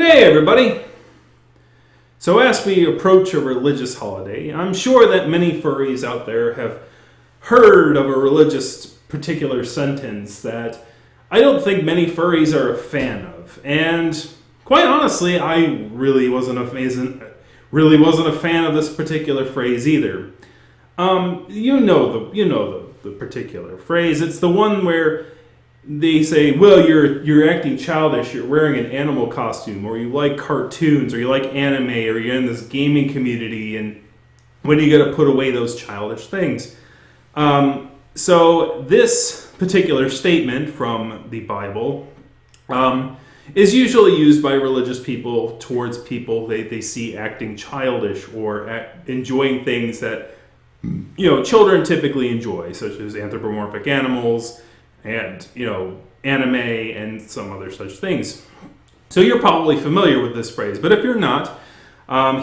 G'day everybody! So as we approach a religious holiday, I'm sure that many furries out there have heard of a religious particular sentence that I don't think many furries are a fan of. And quite honestly, I really wasn't a fan of this particular phrase either. You know the particular phrase. It's the one where they say, well, you're acting childish, you're wearing an animal costume, or you like cartoons, or you like anime, or you're in this gaming community, and when are you going to put away those childish things? So this particular statement from the Bible is usually used by religious people towards people they see acting childish or enjoying things that children typically enjoy, such as anthropomorphic animals, and anime and some other such things. So you're probably familiar with this phrase, but if you're not,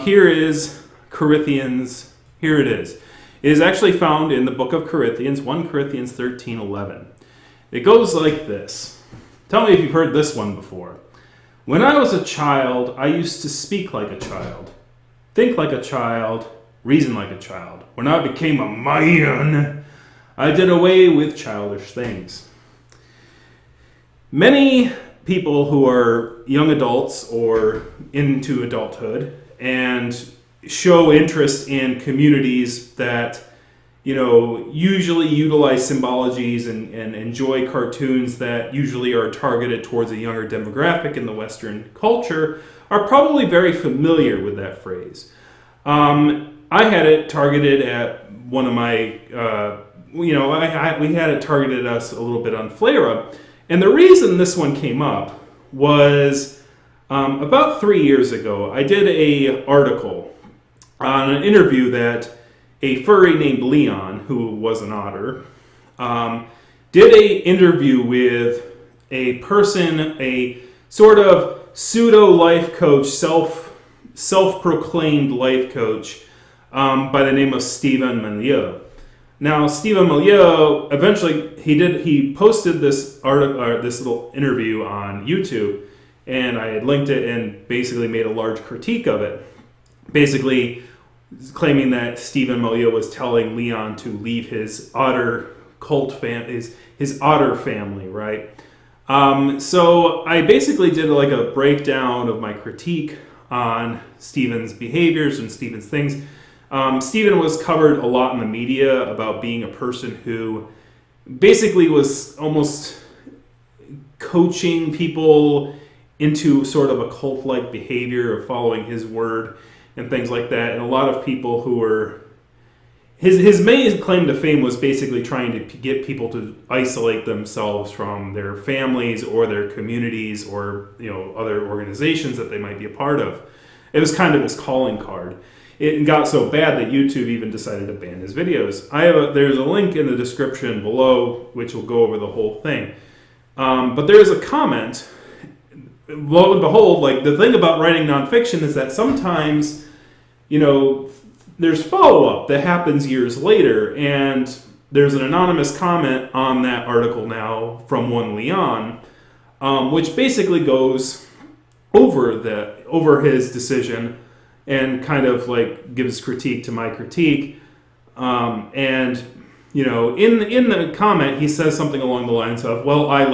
here is Corinthians. Here it is. It is actually found in the book of Corinthians, 1 Corinthians 13:11. It goes like this. Tell me if you've heard this one before. When I was a child, I used to speak like a child, think like a child, reason like a child. When I became a man, I did away with childish things. Many people who are young adults or into adulthood and show interest in communities that usually utilize symbologies and enjoy cartoons that usually are targeted towards a younger demographic in the Western culture are probably very familiar with that phrase. I had it targeted at one of my we had it targeted us a little bit on Flare-Up. And the reason this one came up was about 3 years ago, I did an article on an interview that a furry named Leon, who was an otter, did an interview with a person, a sort of pseudo-life coach, self-proclaimed life coach by the name of Stephen Milieu. Now, Stephen Milieu, eventually, he posted this article, this little interview on YouTube, and I had linked it and basically made a large critique of it. Basically, claiming that Stephen Milieu was telling Leon to leave his otter his otter family, right? So I basically did like a breakdown of my critique on Stephen's behaviors and Stephen's things. Stephen was covered a lot in the media about being a person who basically was almost coaching people into sort of a cult-like behavior of following his word and things like that. And a lot of people who were... His main claim to fame was basically trying to get people to isolate themselves from their families or their communities or other organizations that they might be a part of. It was kind of his calling card. It got so bad that YouTube even decided to ban his videos. There's a link in the description below which will go over the whole thing. But there's a comment. Lo and behold, the thing about writing nonfiction is that sometimes, there's follow-up that happens years later, and there's an anonymous comment on that article now from one Leon, which basically goes over his decision and kind of gives critique to my critique. In the comment, he says something along the lines of, well, I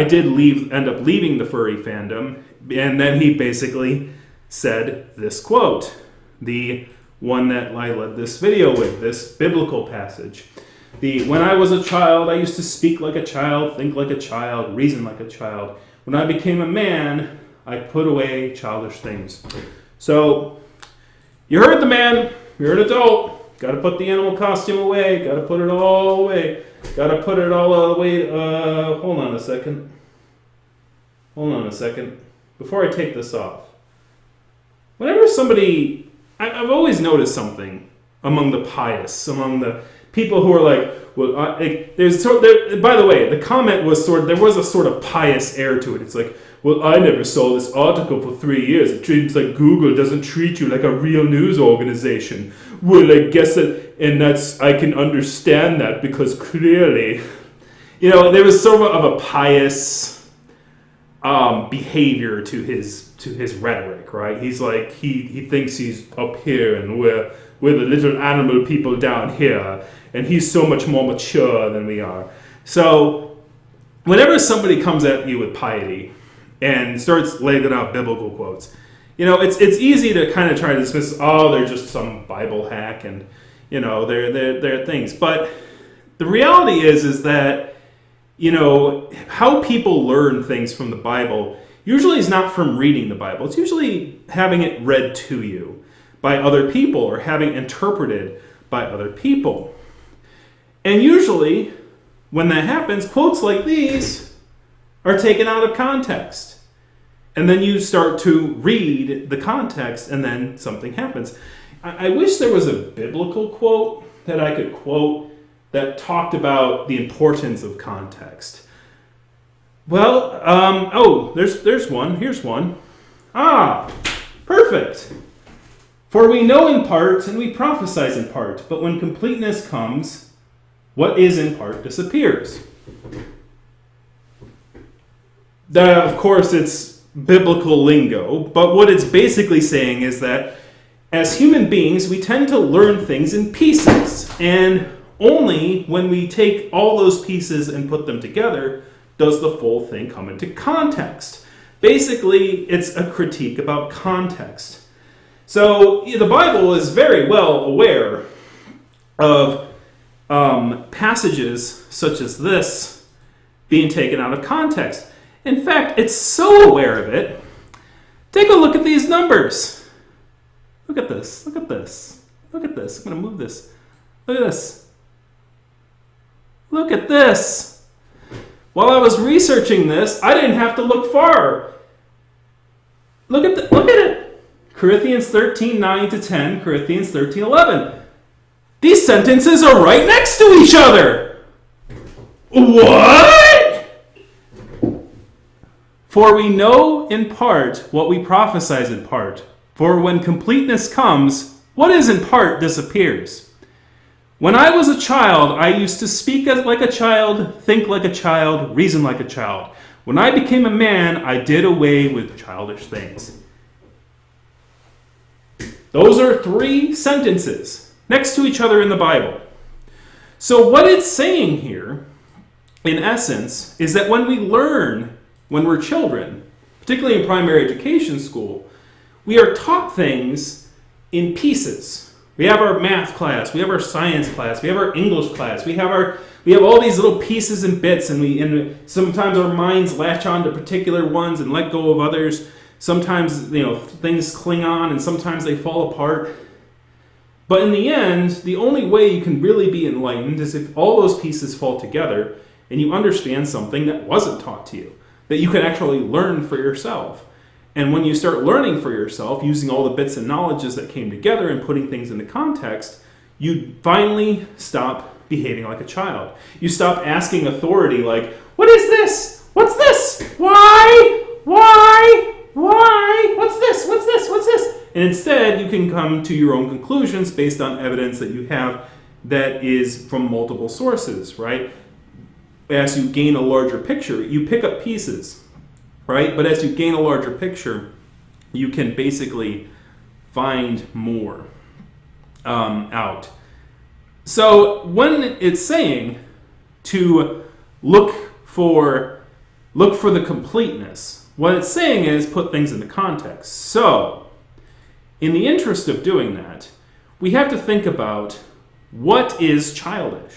did end up leaving the furry fandom. And then he basically said this quote, the one that I led this video with, this biblical passage. When I was a child, I used to speak like a child, think like a child, reason like a child. When I became a man, I put away childish things. So, you heard the man, you're an adult, got to put the animal costume away, got to put it all away, got to put it all away. Hold on a second. Before I take this off. Whenever somebody, I've always noticed something among the pious, among the people who are like, well, by the way, the comment was there was a sort of pious air to it. It's like, well, I never saw this article for 3 years. It treats like Google doesn't treat you like a real news organization. Well, I guess I can understand that because clearly, there was sort of a pious behavior to his rhetoric, right? He's like he thinks he's up here and we're the little animal people down here, and he's so much more mature than we are. So whenever somebody comes at you with piety and starts laying out biblical quotes, it's easy to kind of try to dismiss, oh, they're just some Bible hack, and they're things. But the reality is that how people learn things from the Bible usually is not from reading the Bible. It's usually having it read to you by other people or having interpreted by other people. And usually, when that happens, quotes like these are taken out of context. And then you start to read the context, and then something happens. I wish there was a biblical quote that I could quote that talked about the importance of context. Well, there's one. Here's one. Perfect. For we know in part and we prophesy in part, but when completeness comes, what is in part disappears. Of course, it's biblical lingo, but what it's basically saying is that as human beings, we tend to learn things in pieces, and only when we take all those pieces and put them together does the full thing come into context. Basically, it's a critique about context. So the Bible is very well aware of passages such as this being taken out of context. In fact, it's so aware of it. Take a look at these numbers. Look at this. Look at this. Look at this. I'm going to move this. Look at this. Look at this. While I was researching this, I didn't have to look far. Look at it. Corinthians 13:9-10, Corinthians 13:11. These sentences are right next to each other. What? For we know in part what we prophesy in part. For when completeness comes, what is in part disappears. When I was a child, I used to speak like a child, think like a child, reason like a child. When I became a man, I did away with childish things. Those are 3 sentences next to each other in the Bible. So what it's saying here, in essence, is that when we learn, when we're children, particularly in primary education school, we are taught things in pieces. We have our math class, we have our science class, we have our English class, we have all these little pieces and bits, and sometimes our minds latch on to particular ones and let go of others. Sometimes things cling on, and sometimes they fall apart. But in the end, the only way you can really be enlightened is if all those pieces fall together and you understand something that wasn't taught to you, that you can actually learn for yourself. And when you start learning for yourself, using all the bits and knowledges that came together and putting things into context, you finally stop behaving like a child. You stop asking authority like, what is this? What's this? Why? What's this? What's this? What's this? And instead, you can come to your own conclusions based on evidence that you have that is from multiple sources, right? As you gain a larger picture, you pick up pieces, right? But as you gain a larger picture, you can basically find more out. So when it's saying to look for the completeness, what it's saying is put things into context. So in the interest of doing that, we have to think about what is childish.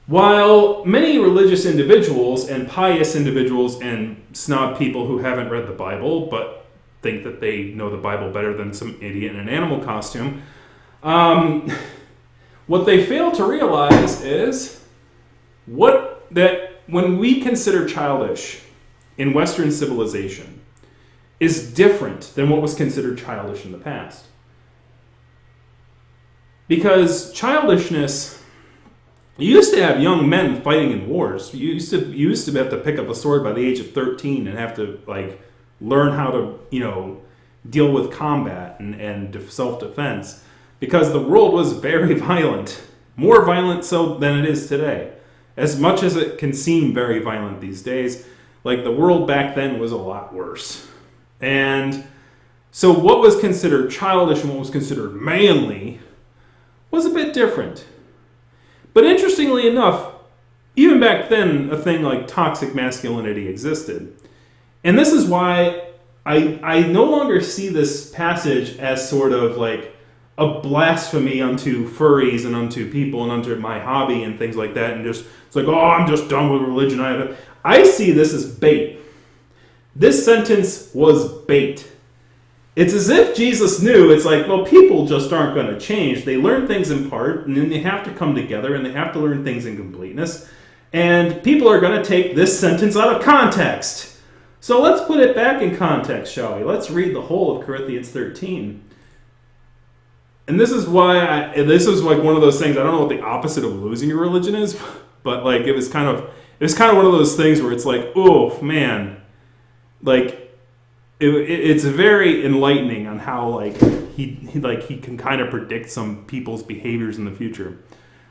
While many religious individuals and pious individuals and snob people who haven't read the Bible but think that they know the Bible better than some idiot in an animal costume, what they fail to realize is that when we consider childish in Western civilization is different than what was considered childish in the past. Because childishness, you used to have young men fighting in wars. You used to have to pick up a sword by the age of 13 and have to learn how to deal with combat and self-defense, because the world was very violent, more violent so than it is today. As much as it can seem very violent these days, Like, the world back then was a lot worse. And so what was considered childish and what was considered manly was a bit different. But interestingly enough, even back then, a thing like toxic masculinity existed. And this is why I no longer see this passage as sort of like a blasphemy unto furries and unto people and unto my hobby and things like that. And just, it's like, oh, I'm just done with religion. I see this as bait. This sentence was bait. It's as if Jesus knew, it's like, well, people just aren't going to change. They learn things in part, and then they have to come together, and they have to learn things in completeness. And people are going to take this sentence out of context. So let's put it back in context, shall we? Let's read the whole of Corinthians 13. And this is why, this is like one of those things, I don't know what the opposite of losing your religion is, but like it was kind of one of those things where it's like, oh, man, like, it's very enlightening on how like he can kind of predict some people's behaviors in the future.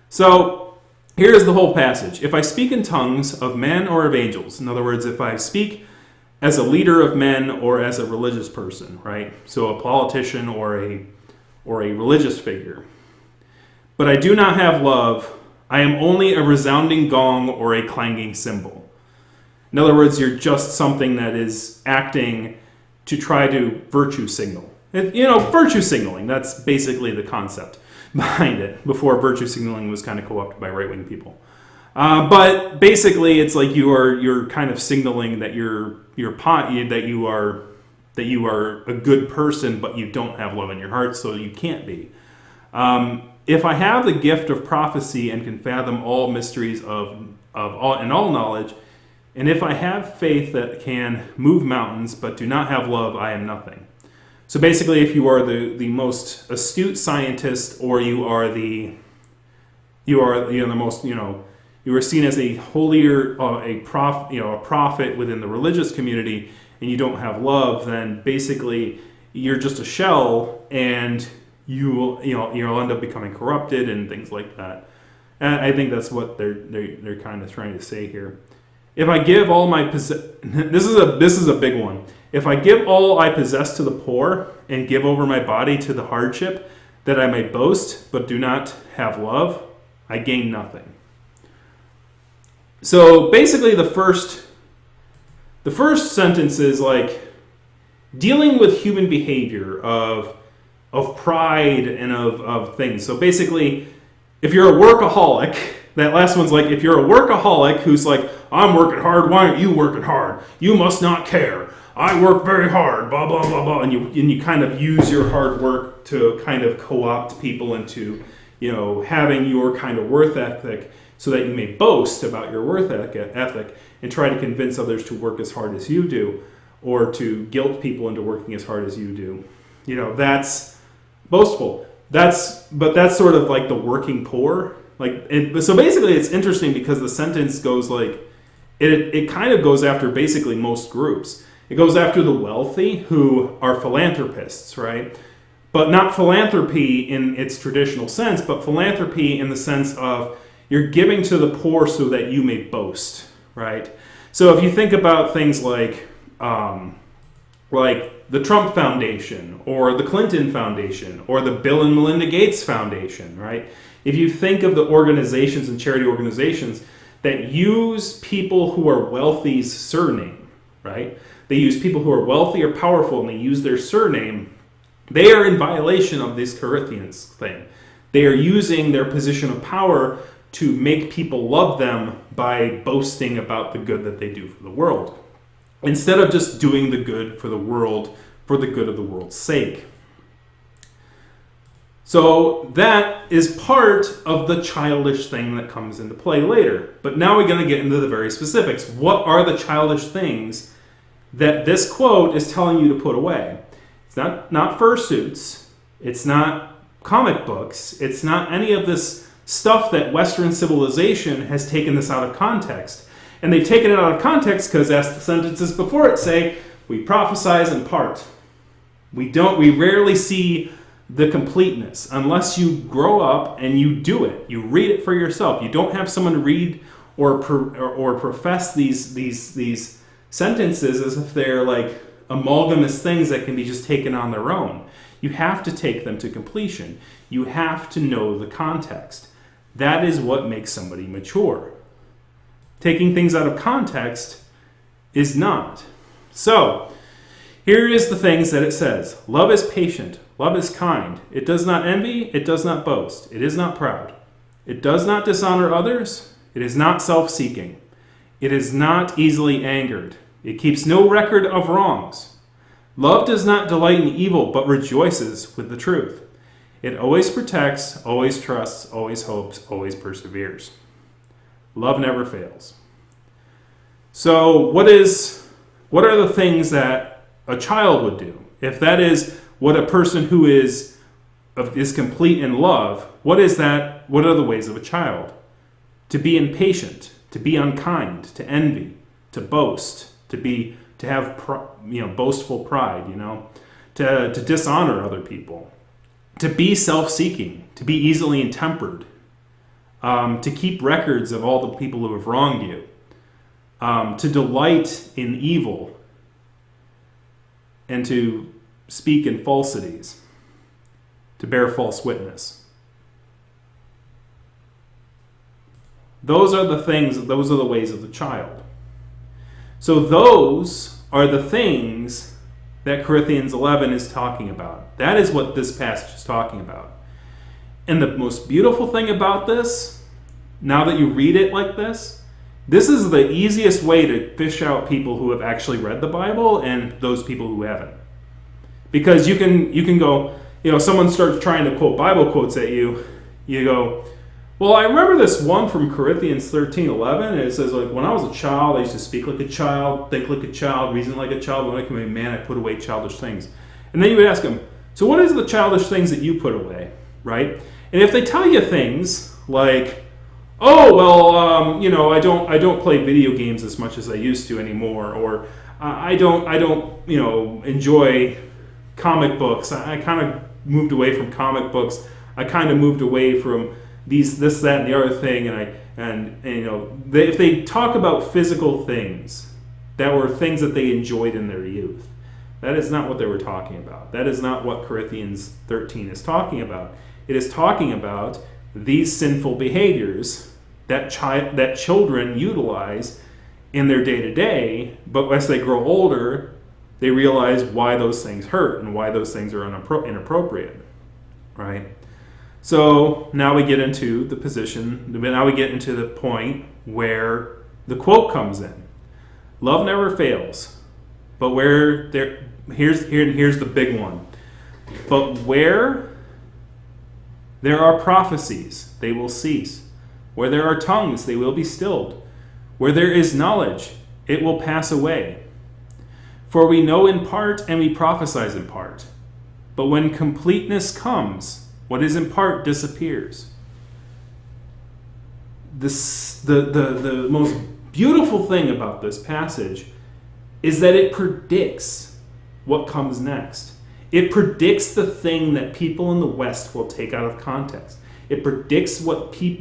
So here's the whole passage. If I speak in tongues of men or of angels, in other words, if I speak as a leader of men or as a religious person, right? So a politician or a religious figure. But I do not have love, I am only a resounding gong or a clanging cymbal. In other words, you're just something that is acting to try to virtue signal. Virtue signaling, that's basically the concept behind it, before virtue signaling was kind of co-opted by right-wing people. But basically, it's like you're kind of signaling that that you are a good person, but you don't have love in your heart, so you can't be. If I have the gift of prophecy and can fathom all mysteries of all knowledge, and if I have faith that can move mountains but do not have love, I am nothing. So basically, if you are the most astute scientist, or you are the most, you are seen as a holier, a prophet within the religious community, and you don't have love, then basically you're just a shell, and you'll end up becoming corrupted and things like that. And I think that's what they're kind of trying to say here. If I give all my this is a big one. If I give all I possess to the poor and give over my body to the hardship, that I may boast but do not have love, I gain nothing. So basically, the first sentence is like dealing with human behavior of pride and of things. So basically, if you're a workaholic, that last one's like, if you're a workaholic who's like, I'm working hard, why aren't you working hard? You must not care. I work very hard, blah, blah, blah, blah. And you kind of use your hard work to kind of co-opt people into, having your kind of worth ethic so that you may boast about your worth ethic and try to convince others to work as hard as you do, or to guilt people into working as hard as you do. That's boastful. But that's sort of like the working poor. So basically, it's interesting because the sentence goes like, it kind of goes after basically most groups. It goes after the wealthy who are philanthropists, right? But not philanthropy in its traditional sense, but philanthropy in the sense of you're giving to the poor so that you may boast, right? So if you think about things like the Trump Foundation or the Clinton Foundation or the Bill and Melinda Gates Foundation, right? If you think of the organizations and charity organizations that use people who are wealthy's surname, right? They use people who are wealthy or powerful and they use their surname. They are in violation of this Corinthians thing. They are using their position of power to make people love them by boasting about the good that they do for the world, instead of just doing the good for the world for the good of the world's sake. So that is part of the childish thing that comes into play later. But now we're going to get into the very specifics. What are the childish things that this quote is telling you to put away? It's not fursuits. It's not comic books. It's not any of this stuff that Western civilization has taken this out of context. And they've taken it out of context because, as the sentences before it say, we prophesize in part. We rarely see the completeness unless you grow up and you do it. You read it for yourself. You don't have someone read or profess these sentences as if they're like amalgamous things that can be just taken on their own. You have to take them to completion. You have to know the context. That is what makes somebody mature. Taking things out of context is not. So, here is the things that it says. Love is patient. Love is kind. It does not envy. It does not boast. It is not proud. It does not dishonor others. It is not self-seeking. It is not easily angered. It keeps no record of wrongs. Love does not delight in evil, but rejoices with the truth. It always protects, always trusts, always hopes, always perseveres. Love never fails. So what are the things that a child would do? If that is what a person who is complete in love, what is that? What are the ways of a child? To be impatient, to be unkind, to envy, to boast, to have boastful pride, to dishonor other people, to be self-seeking, to be easily intempered, to keep records of all the people who have wronged you, to delight in evil, and to speak in falsities, to bear false witness. Those are the ways of the child. So those are the things that Corinthians 11 is talking about. That is what this passage is talking about. And the most beautiful thing about this, now that you read it like this is the easiest way to fish out people who have actually read the Bible and those people who haven't. Because you can go, someone starts trying to quote Bible quotes at you, you go, well, I remember this one from Corinthians 13:11, and it says, like, when I was a child, I used to speak like a child, think like a child, reason like a child. When I became a man, I put away childish things. And then you would ask them, so what is the childish things that you put away, right? And if they tell you things like, oh, well, I don't play video games as much as I used to anymore, or I don't enjoy comic books. I kind of moved away from comic books. I kind of moved away from this, that, and the other thing, if they talk about physical things that were things that they enjoyed in their youth, that is not what they were talking about. That is not what Corinthians 13 is talking about. It is talking about these sinful behaviors that children utilize in their day-to-day, but as they grow older, they realize why those things hurt and why those things are inappropriate, right? So now we get into the point where the quote comes in. Love never fails, but here's the big one. But where there are prophecies, they will cease. Where there are tongues, they will be stilled. Where there is knowledge, it will pass away. For we know in part and we prophesy in part. But when completeness comes, what is in part disappears. The most beautiful thing about this passage is that it predicts what comes next. It predicts the thing that people in the West will take out of context. It predicts what these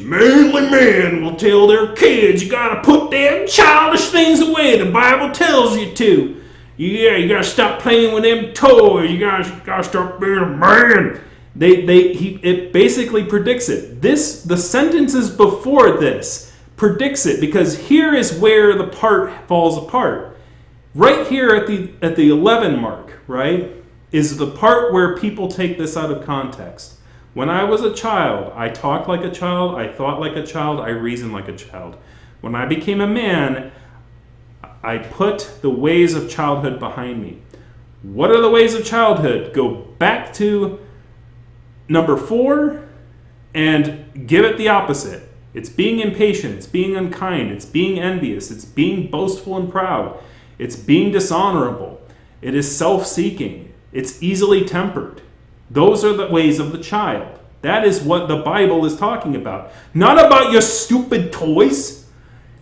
manly men will tell their kids. You gotta put them childish things away. The Bible tells you to. Yeah, you gotta stop playing with them toys. You gotta start being a man. It basically predicts it. The sentences before this predicts it, because here is where the part falls apart. Right here at the 11 mark, right, is the part where people take this out of context. When I was a child, I talked like a child, I thought like a child, I reasoned like a child. When I became a man, I put the ways of childhood behind me. What are the ways of childhood? Go back to number 4 and give it the opposite. It's being impatient, it's being unkind, it's being envious, it's being boastful and proud, it's being dishonorable, it is self-seeking, it's easily tempered. Those are the ways of the child. That is what the Bible is talking about. Not about your stupid toys,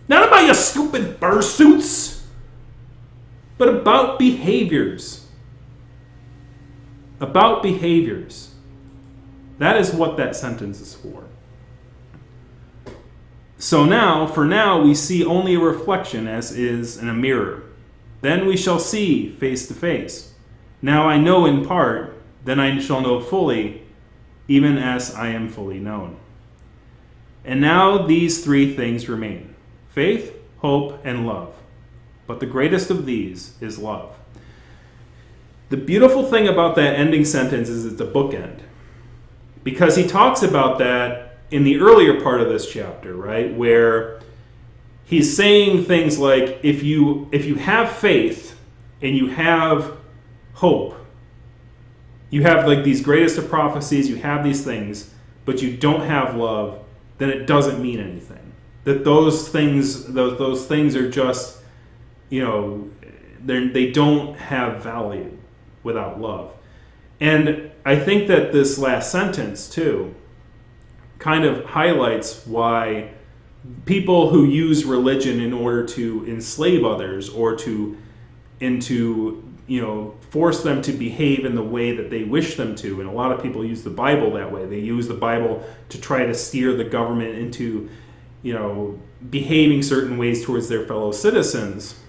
not about your stupid fursuits, but about behaviors. About behaviors. That is what that sentence is for. For now, we see only a reflection as is in a mirror. Then we shall see face to face. Now I know in part, then I shall know fully, even as I am fully known. And now these three things remain: faith, hope, and love. But the greatest of these is love. The beautiful thing about that ending sentence is it's a bookend. Because he talks about that in the earlier part of this chapter, right? Where he's saying things like, if you have faith and you have hope, you have like these greatest of prophecies, you have these things, but you don't have love, then it doesn't mean anything. That those things are just, they don't have value without love. And I think that this last sentence too kind of highlights why people who use religion in order to enslave others or to force them to behave in the way that they wish them to. And a lot of people use the Bible that way. They use the Bible to try to steer the government into, behaving certain ways towards their fellow citizens.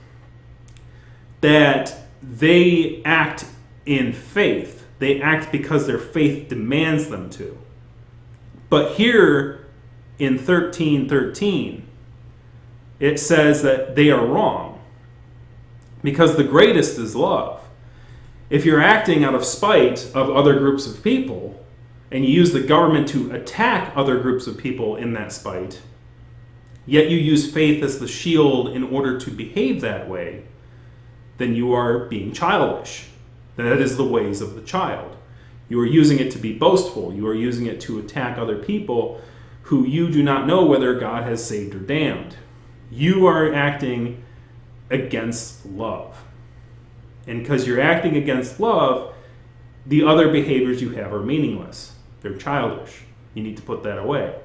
That they act in faith. They act because their faith demands them to. But here in 13:13, it says that they are wrong. Because the greatest is love. If you're acting out of spite of other groups of people, and you use the government to attack other groups of people in that spite, yet you use faith as the shield in order to behave that way, then you are being childish. That is the ways of the child. You are using it to be boastful. You are using it to attack other people who you do not know whether God has saved or damned. You are acting against love. And because you're acting against love, the other behaviors you have are meaningless. They're childish. You need to put that away.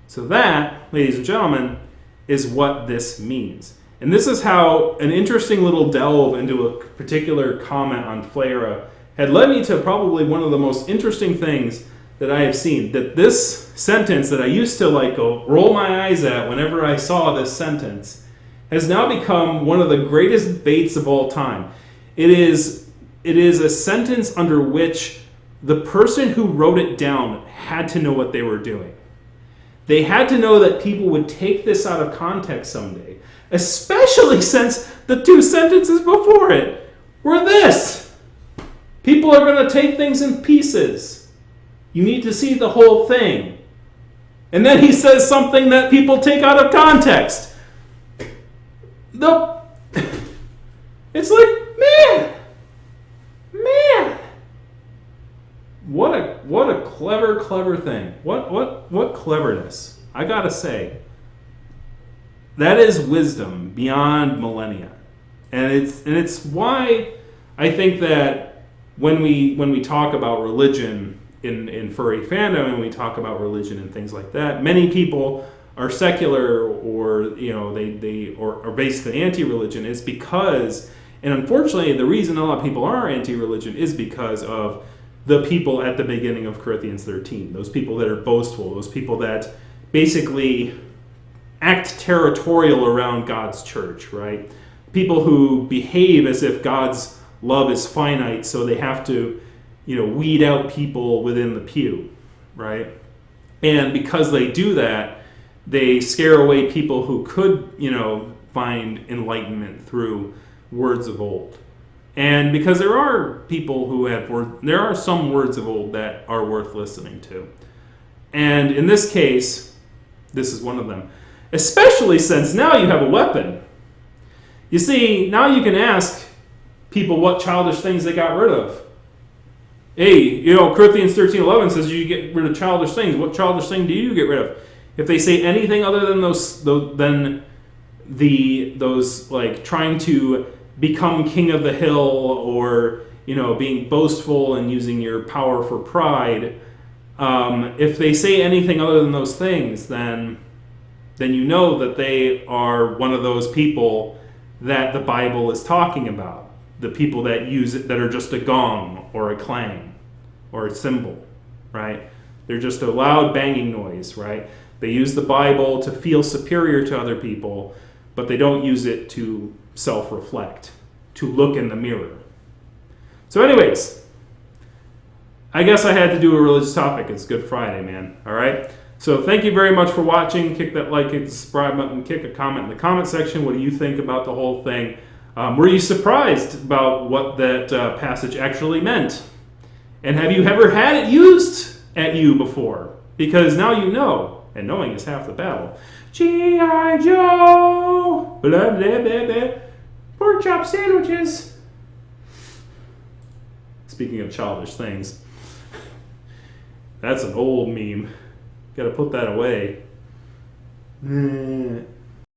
So that, ladies and gentlemen, is what this means. And this is how an interesting little delve into a particular comment on Flera had led me to probably one of the most interesting things that I have seen. That this sentence that I used to go roll my eyes at whenever I saw this sentence has now become one of the greatest baits of all time. It is a sentence under which the person who wrote it down had to know what they were doing. They had to know that people would take this out of context someday. Especially since the two sentences before it were this: people are going to take things in pieces. You need to see the whole thing. And then he says something that people take out of context. It's like, man, what a clever thing. What cleverness. I gotta say. That is wisdom beyond millennia. And it's why I think that when we talk about religion in furry fandom and we talk about religion and things like that, many people are secular or they are basically anti-religion is because, and unfortunately the reason a lot of people are anti-religion is because of the people at the beginning of Corinthians 13. Those people that are boastful, those people that basically act territorial around God's church, right? People who behave as if God's love is finite, so they have to, weed out people within the pew, right? And because they do that, they scare away people who could, find enlightenment through words of old. And because there are people who there are some words of old that are worth listening to. And in this case, this is one of them. Especially since now you have a weapon. You see, now you can ask people what childish things they got rid of. Hey, Corinthians 13:11 says you get rid of childish things. What childish thing do you get rid of? If they say anything other than those like trying to become king of the hill or being boastful and using your power for pride, if they say anything other than those things, then you know that they are one of those people that the Bible is talking about. The people that use it, that are just a gong or a clang or a cymbal, right? They're just a loud banging noise, right? They use the Bible to feel superior to other people, but they don't use it to self-reflect, to look in the mirror. So anyways, I guess I had to do a religious topic. It's Good Friday, man. All right? So thank you very much for watching. Kick that like, kick the subscribe button, kick a comment in the comment section. What do you think about the whole thing? Were you surprised about what that passage actually meant? And have you ever had it used at you before? Because now you know, and knowing is half the battle. G.I. Joe! Blah, blah, blah, blah. Pork chop sandwiches! Speaking of childish things, that's an old meme. Gotta put that away.